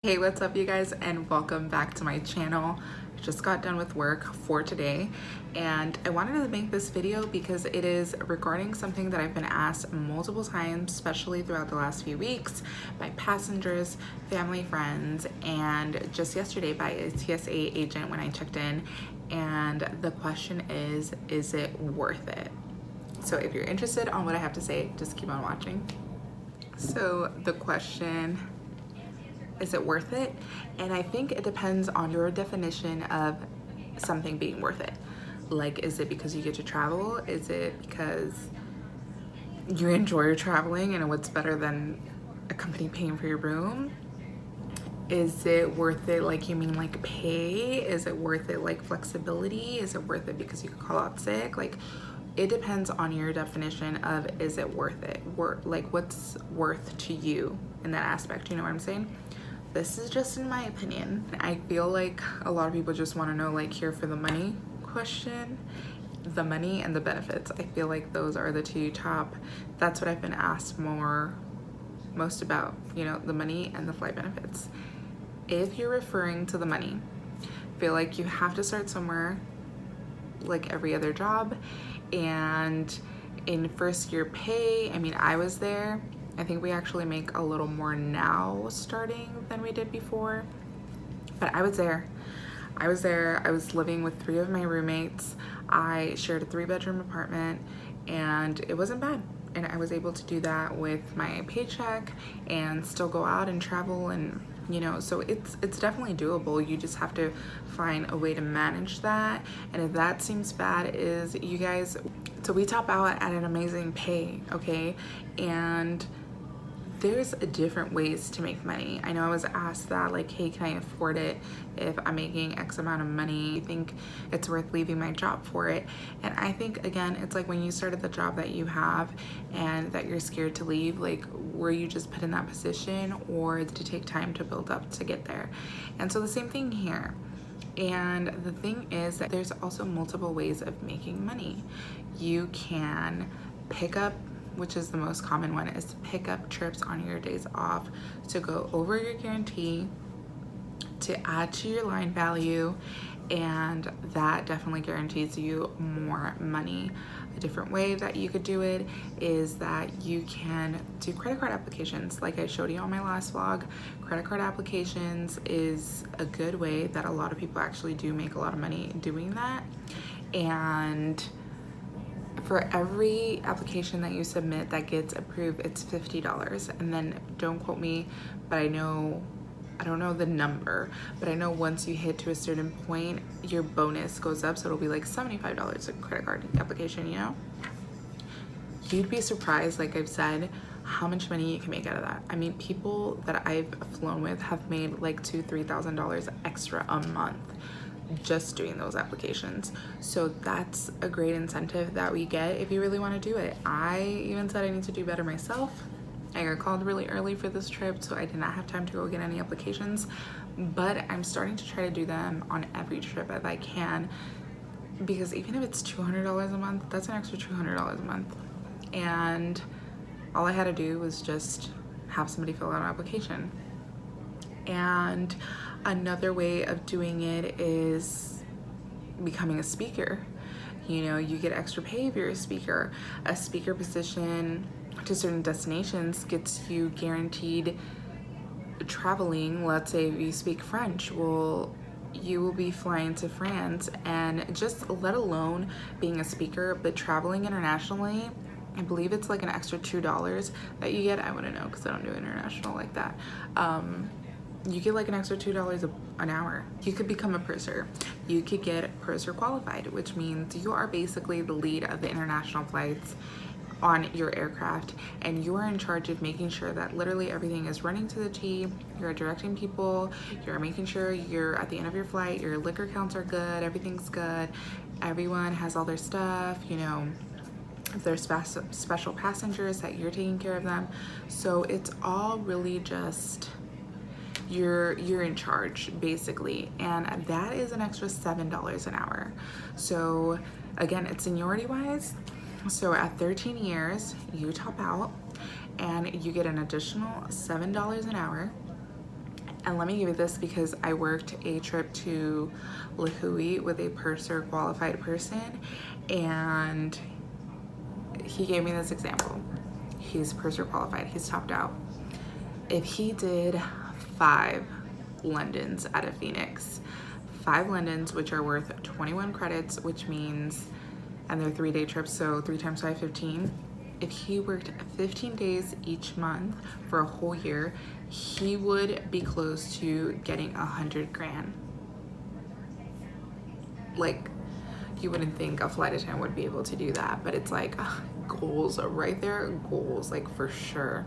Hey, what's up you guys, and welcome back to my channel. I just got done with work for today and I wanted to make this video because it is regarding something that I've been asked multiple times, especially throughout the last few weeks, by passengers, family, friends, and just yesterday by a TSA agent when I checked in. And the question is it worth it? So if you're interested on what I have to say, just keep on watching. So the question, is it worth it? And I think it depends on your definition of something being worth it. Like, is it because you get to travel? Is it because you enjoy traveling and what's better than a company paying for your room? Is it worth it, like, you mean like pay? Is it worth it like flexibility? Is it worth it because you could call out sick? Like, it depends on your definition of is it worth it? Like, what's worth to you in that aspect, you know what I'm saying? This is just in my opinion. I feel like a lot of people just want to know, like, here for the money question, the money and the benefits. I feel like those are the two top. That's what I've been asked most about, you know, the money and the flight benefits. If you're referring to the money, I feel like you have to start somewhere, like every other job. And in first year pay, I mean, I was there. I think we actually make a little more now starting than we did before, but I was there. I was living with 3 of my roommates. I shared a 3-bedroom apartment and it wasn't bad. And I was able to do that with my paycheck and still go out and travel, and you know, so it's definitely doable. You just have to find a way to manage that. And if that seems bad, is you guys, so we top out at an amazing pay, okay? And there's different ways to make money. I know I was asked that, like, hey, can I afford it if I'm making X amount of money? I think it's worth leaving my job for it. And I think, again, it's like when you started the job that you have and that you're scared to leave, like, were you just put in that position, or did it take time to build up to get there? And so the same thing here. And the thing is that there's also multiple ways of making money. You can pick up, which is the most common one, is to pick up trips on your days off to go over your guarantee, to add to your line value, and that definitely guarantees you more money. A different way that you could do it is that you can do credit card applications. Like I showed you on my last vlog, credit card applications is a good way that a lot of people actually do make a lot of money doing that. And for every application that you submit that gets approved, it's $50. And then don't quote me, but I don't know the number, but I know once you hit to a certain point, your bonus goes up. So it'll be like $75 a credit card application, you know? You'd be surprised, like I've said, how much money you can make out of that. I mean, people that I've flown with have made like $2,000-$3,000 extra a month just doing those applications. So that's a great incentive that we get if you really want to do it. I even said I need to do better myself. I got called really early for this trip, so I did not have time to go get any applications, but I'm starting to try to do them on every trip if I can, because even if it's $200 a month, that's an extra $200 a month. And all I had to do was just have somebody fill out an application. And another way of doing it is becoming a speaker. You know, you get extra pay if you're a speaker. A speaker position to certain destinations gets you guaranteed traveling. Let's say you speak French, well, you will be flying to France, and just let alone being a speaker, but traveling internationally, I believe it's like an extra $2 that you get. I wouldn't know because I don't do international like that. You get like an extra $2 an hour. You could become a purser. You could get purser qualified, which means you are basically the lead of the international flights on your aircraft, and you are in charge of making sure that literally everything is running to the T. You're directing people, you're making sure you're at the end of your flight, your liquor counts are good, everything's good, everyone has all their stuff, you know, if there's special passengers, that you're taking care of them. So it's all really just you're in charge basically, and that is an extra $7 an hour. So again, it's seniority wise. So at 13 years, you top out and you get an additional $7 an hour. And let me give you this because I worked a trip to Lahui with a purser qualified person, and he gave me this example. He's purser qualified, he's topped out. If he did 5 Londons out of Phoenix, 5 Londons, which are worth 21 credits, which means, and they're 3-day trips, so 3 times 5, 15. If he worked 15 days each month for a whole year, he would be close to getting 100 grand. Like, you wouldn't think a flight attendant would be able to do that, but it's like goals right there, goals, like for sure.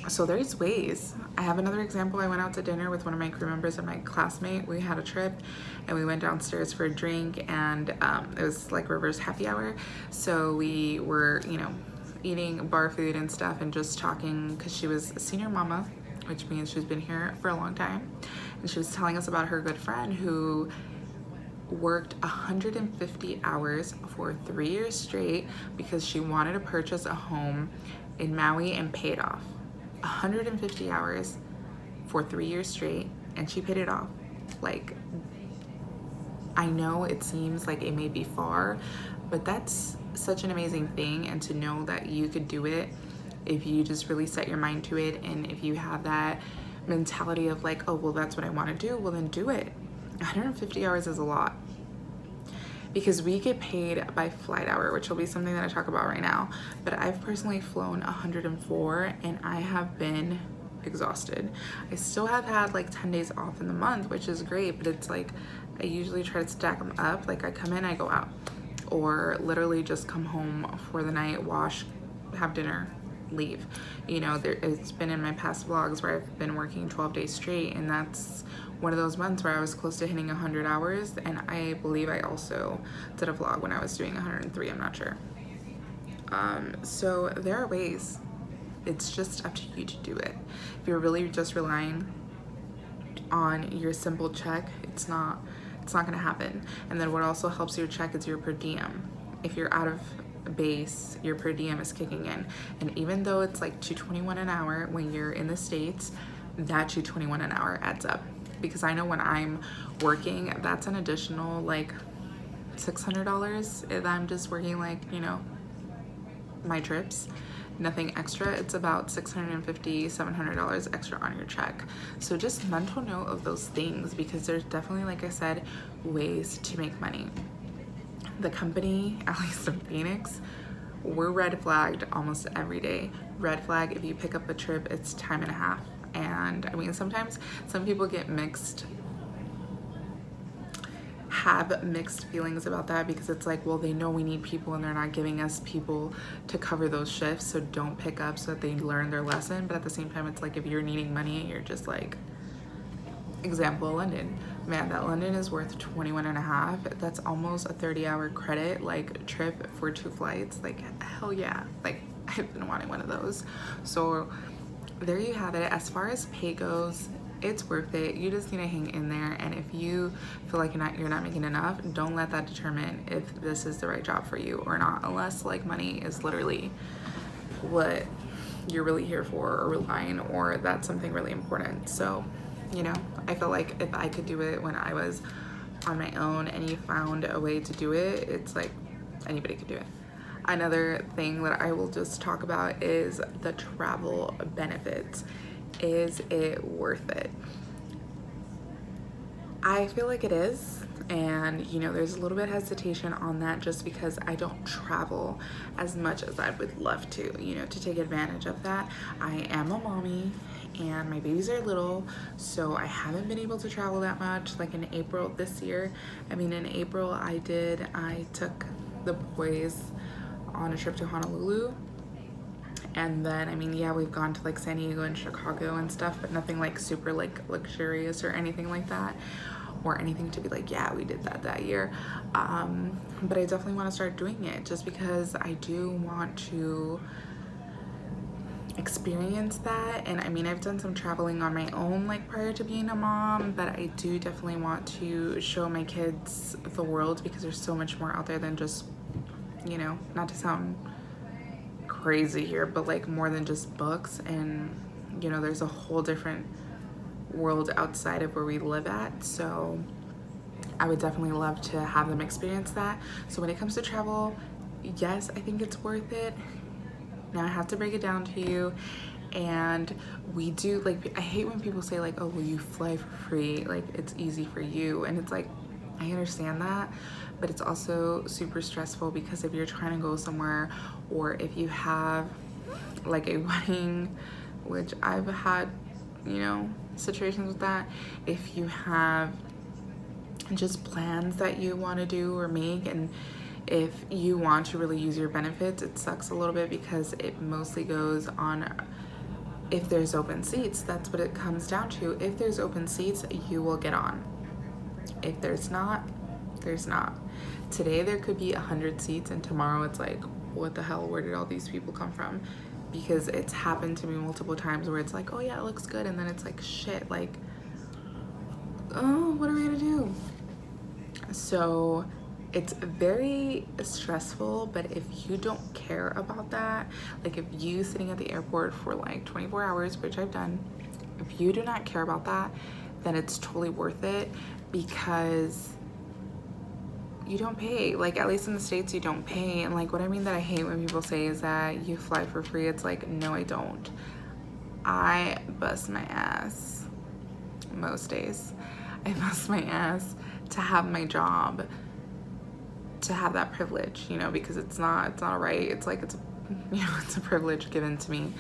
So there's ways. I have another example. I went out to dinner with one of my crew members and my classmate. We had a trip and we went downstairs for a drink, and it was like reverse happy hour. So we were, you know, eating bar food and stuff and just talking because she was a senior mama, which means she's been here for a long time. And she was telling us about her good friend who worked 150 hours for 3 years straight because she wanted to purchase a home in Maui and pay it off. 150 hours for 3 years straight, and she paid it off. Like, I know it seems like it may be far, but that's such an amazing thing. And to know that you could do it if you just really set your mind to it, and if you have that mentality of like, oh, well, that's what I want to do, well, then do it. 150 hours is a lot, because we get paid by flight hour, which will be something that I talk about right now. But I've personally flown 104 and I have been exhausted. I still have had like 10 days off in the month, which is great, but it's like I usually try to stack them up. Like I come in, I go out, or literally just come home for the night, wash, have dinner, leave. You know, it's been in my past vlogs where I've been working 12 days straight, and that's one of those months where I was close to hitting 100 hours. And I believe I also did a vlog when I was doing 103, I'm not sure. So there are ways. It's just up to you to do it. If you're really just relying on your simple check, it's not gonna happen. And then what also helps your check is your per diem. If you're out of base, your per diem is kicking in. And even though it's like $2.21 an hour when you're in the States, that $2.21 an hour adds up. Because I know when I'm working, that's an additional like $600 if I'm just working, like, you know, my trips, nothing extra. It's about $650, $700 extra on your check. So just mental note of those things, because there's definitely, like I said, ways to make money. The company, at least in Phoenix, we're red flagged almost every day. Red flag, if you pick up a trip, it's time and a half. And I mean, sometimes some people have mixed feelings about that, because it's like, well, they know we need people and they're not giving us people to cover those shifts, so don't pick up so that they learn their lesson. But at the same time, it's like, if you're needing money and you're just like, example, London, man, that London is worth 21 and a half. That's almost a 30-hour credit like trip for 2 flights. Like, hell yeah, like I've been wanting one of those. So there you have it. As far as pay goes, it's worth it. You just need to hang in there. And if you feel like you're not making enough, don't let that determine if this is the right job for you or not, unless like money is literally what you're really here for, or relying, or that's something really important. So, you know, I feel like if I could do it when I was on my own and you found a way to do it, it's like anybody could do it. Another thing that I will just talk about is the travel benefits. Is it worth it? I feel like it is. And, you know, there's a little bit of hesitation on that just because I don't travel as much as I would love to, you know, to take advantage of that. I am a mommy and my babies are little, so I haven't been able to travel that much. Like in April this year, I mean, in April I took the boys on a trip to Honolulu. And then, I mean, yeah, we've gone to like San Diego and Chicago and stuff, but nothing like super like luxurious or anything like that, or anything to be like, yeah, we did that year. But I definitely want to start doing it just because I do want to experience that. And I mean, I've done some traveling on my own like prior to being a mom, but I do definitely want to show my kids the world, because there's so much more out there than just, you know, not to sound crazy here, but like more than just books and you know, there's a whole different world outside of where we live at. So I would definitely love to have them experience that. So when it comes to travel, yes, I think it's worth it. Now I have to break it down to you. And we do, like, I hate when people say like, oh, well, you fly for free, like it's easy for you. And it's like, I understand that, but it's also super stressful, because if you're trying to go somewhere, or if you have like a wedding, which I've had, you know, situations with that, if you have just plans that you want to do or make, and if you want to really use your benefits, it sucks a little bit, because it mostly goes on if there's open seats. That's what it comes down to. If there's open seats, you will get on. If there's not, there's not. Today there could be 100 seats, and tomorrow it's like, what the hell, where did all these people come from? Because it's happened to me multiple times where it's like, oh yeah, it looks good, and then it's like, shit, like, oh, what are we gonna do? So it's very stressful, but if you don't care about that, like if you sitting at the airport for like 24 hours, which I've done, if you do not care about that, then it's totally worth it, because you don't pay. Like, at least in the States, you don't pay. And like, what I mean that I hate when people say is that you fly for free, it's like, no, I don't. I bust my ass most days. I bust my ass to have my job, to have that privilege, you know, because it's not right. It's like, it's, you know, it's a privilege given to me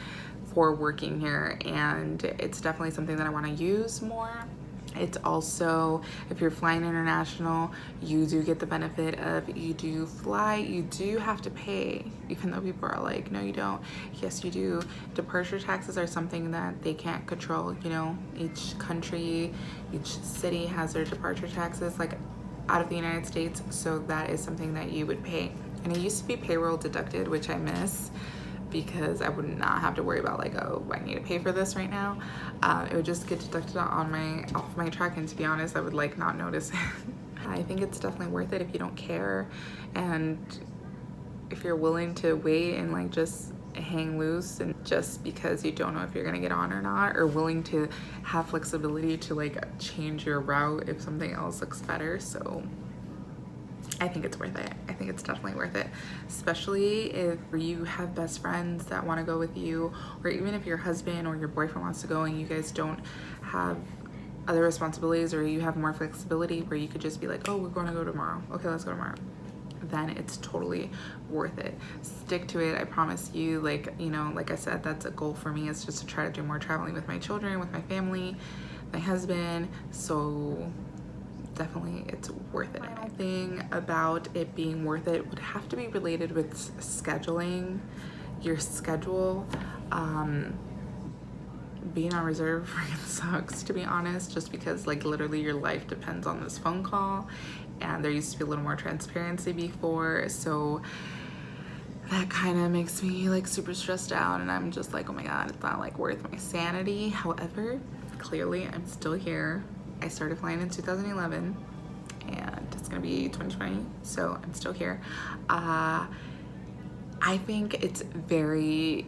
for working here, and it's definitely something that I want to use more. It's also, if you're flying international, you do get the benefit of, you do fly, you do have to pay, even though people are like, no, you don't. Yes, you do. Departure taxes are something that they can't control. You know, each country, each city has their departure taxes, like out of the United States. So that is something that you would pay. And it used to be payroll deducted, which I miss, because I would not have to worry about like, oh, I need to pay for this right now. It would just get deducted off my check, and to be honest, I would like not notice it. I think it's definitely worth it if you don't care, and if you're willing to wait and like just hang loose, and just because you don't know if you're gonna get on or not, or willing to have flexibility to like change your route if something else looks better. So I think it's worth it. I think it's definitely worth it, especially if you have best friends that want to go with you, or even if your husband or your boyfriend wants to go and you guys don't have other responsibilities, or you have more flexibility where you could just be like, oh, we're going to go tomorrow. Okay, let's go tomorrow. Then it's totally worth it. Stick to it. I promise you, like, you know, like I said, that's a goal for me, is just to try to do more traveling with my children, with my family, my husband. So definitely it's worth it. Final thing about it being worth it would have to be related with scheduling your schedule. Being on reserve freaking sucks, to be honest, just because like literally your life depends on this phone call, and there used to be a little more transparency before, so that kind of makes me like super stressed out, and I'm just like, oh my god, it's not like worth my sanity. However, clearly I'm still here. I started flying in 2011, and it's gonna be 2020, so I'm still here. I think it's very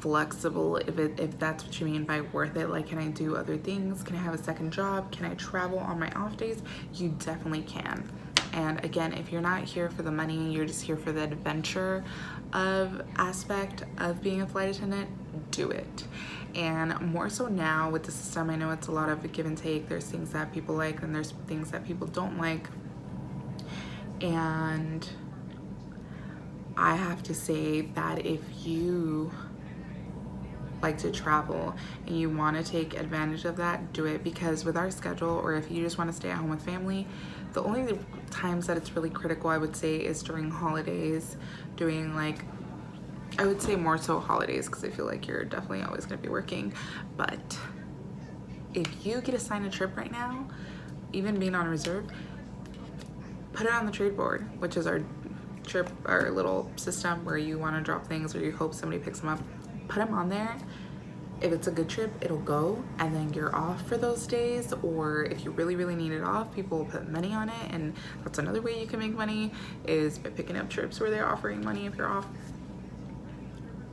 flexible if that's what you mean by worth it. Like, can I do other things? Can I have a second job? Can I travel on my off days? You definitely can. And again, if you're not here for the money, you're just here for the adventure of aspect of being a flight attendant, do it. And more so now with the system, I know it's a lot of a give and take. There's things that people like, and there's things that people don't like. And I have to say that if you like to travel and you want to take advantage of that, do it. Because with our schedule, or if you just want to stay at home with family, the only times that it's really critical, I would say, is during holidays, doing like, I would say more so holidays, because I feel like you're definitely always going to be working. But if you get assigned a trip right now, even being on reserve, put it on the trade board, which is our trip, our little system where you want to drop things or you hope somebody picks them up. Put them on there. If it's a good trip, it'll go, and then you're off for those days. Or if you really, really need it off, people will put money on it, and that's another way you can make money, is by picking up trips where they're offering money if you're off.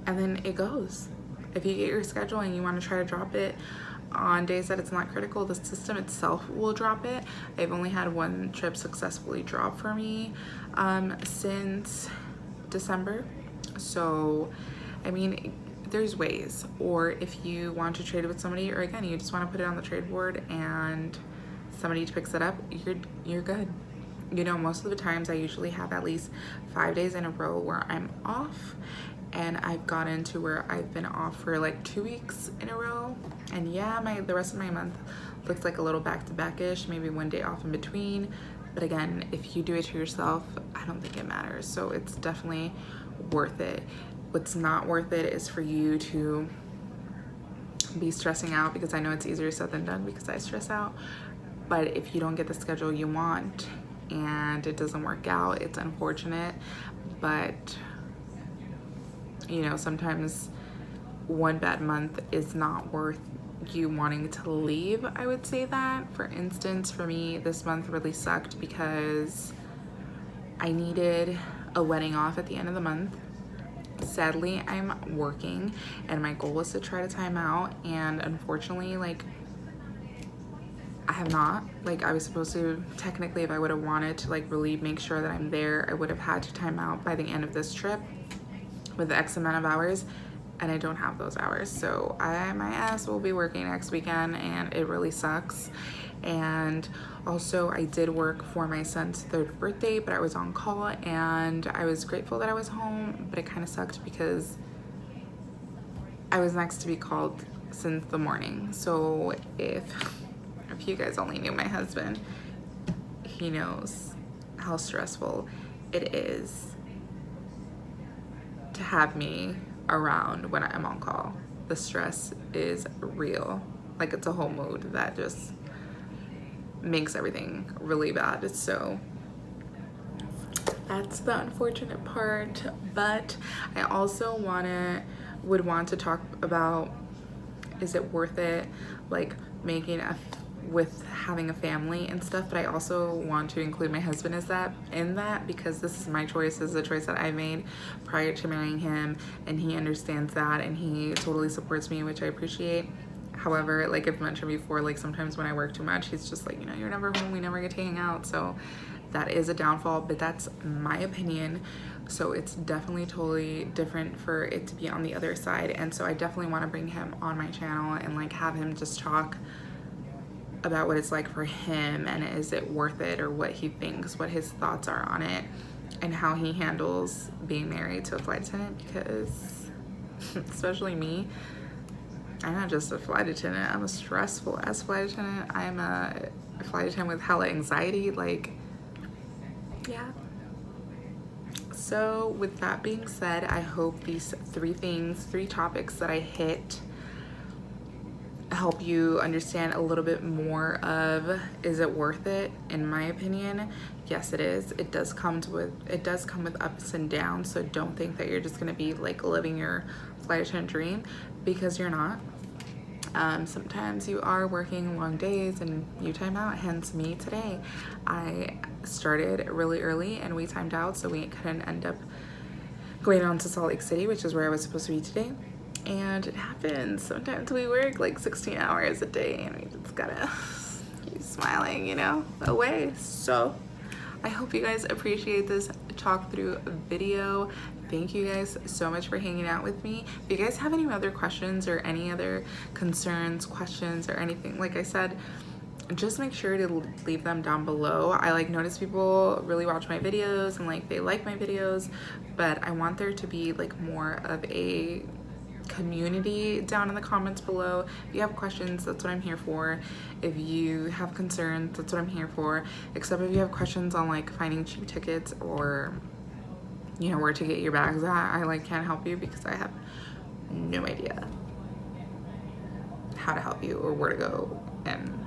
And then it goes. if you get your schedule and you want to try to drop it on days that it's not critical, the system itself will drop it. I've only had one trip successfully drop for me since December. So, I mean, there's ways. Or if you want to trade with somebody, or again, you just want to put it on the trade board and somebody picks it up, you're good. You know, most of the times I usually have at least 5 days in a row where I'm off, and I've gotten to where I've been off for like 2 weeks in a row. And yeah, the rest of my month looks like a little back-to-back-ish, maybe 1 day off in between. But again, if you do it to yourself, I don't think it matters. So it's definitely worth it. What's not worth it is for you to be stressing out, because I know it's easier said than done because I stress out. But if you don't get the schedule you want and it doesn't work out, it's unfortunate. But you know, sometimes one bad month is not worth you wanting to leave. I would say that. For instance, for me, this month really sucked because I needed a wedding off at the end of the month. Sadly, I'm working and my goal was to try to time out, and unfortunately, like, I have not. Like, I was supposed to, technically, if I would have wanted to like really make sure that I'm there, I would have had to time out by the end of this trip with X amount of hours, and I don't have those hours. So my ass will be working next weekend, and it really sucks. And also, I did work for my son's 3rd birthday, but I was on call, and I was grateful that I was home, but it kind of sucked because I was next to be called since the morning. So if you guys only knew my husband, he knows how stressful it is to have me around when I'm on call. The stress is real. Like, it's a whole mood that just makes everything really bad. So that's the unfortunate part. But I also would want to talk about, is it worth it, like with having a family and stuff. But I also want to include my husband in that because this is my choice. This is a choice that I made prior to marrying him, and he understands that, and he totally supports me, which I appreciate. However, like I've mentioned before, like sometimes when I work too much, he's just like, you know, you're never home, we never get to hang out. So that is a downfall, but that's my opinion. So it's definitely totally different for it to be on the other side. And so I definitely want to bring him on my channel and like have him just talk about what it's like for him, and is it worth it, or what he thinks, what his thoughts are on it, and how he handles being married to a flight attendant. Because especially me, I'm not just a flight attendant, I'm a stressful ass flight attendant. I'm a flight attendant with hella anxiety. Like, yeah. So with that being said, I hope these 3 topics that I hit help you understand a little bit more of, is it worth it? In my opinion, yes, it is. It does come with ups and downs. So don't think that you're just gonna be like living your flight attendant dream, because you're not. Sometimes you are working long days and you time out. Hence me today. I started really early and we timed out, so we couldn't end up going on to Salt Lake City, which is where I was supposed to be today. And it happens. Sometimes we work like 16 hours a day and we just gotta keep smiling, you know, away. So I hope you guys appreciate this talk through video. Thank you guys so much for hanging out with me. If you guys have any other questions or any other concerns, questions, or anything, like I said, just make sure to leave them down below. I like notice people really watch my videos and like they like my videos, but I want there to be like more of a community down in the comments below. If you have questions, that's what I'm here for. If you have concerns, that's what I'm here for. Except if you have questions on like finding cheap tickets or, you know, where to get your bags at, I like can't help you because I have no idea how to help you or where to go. And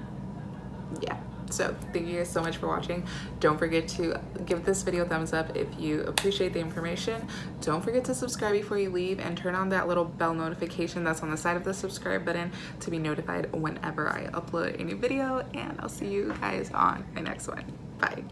yeah, so thank you guys so much for watching. Don't forget to give this video a thumbs up if you appreciate the information. Don't forget to subscribe before you leave, and turn on that little bell notification that's on the side of the subscribe button to be notified whenever I upload a new video. And I'll see you guys on my next one. Bye.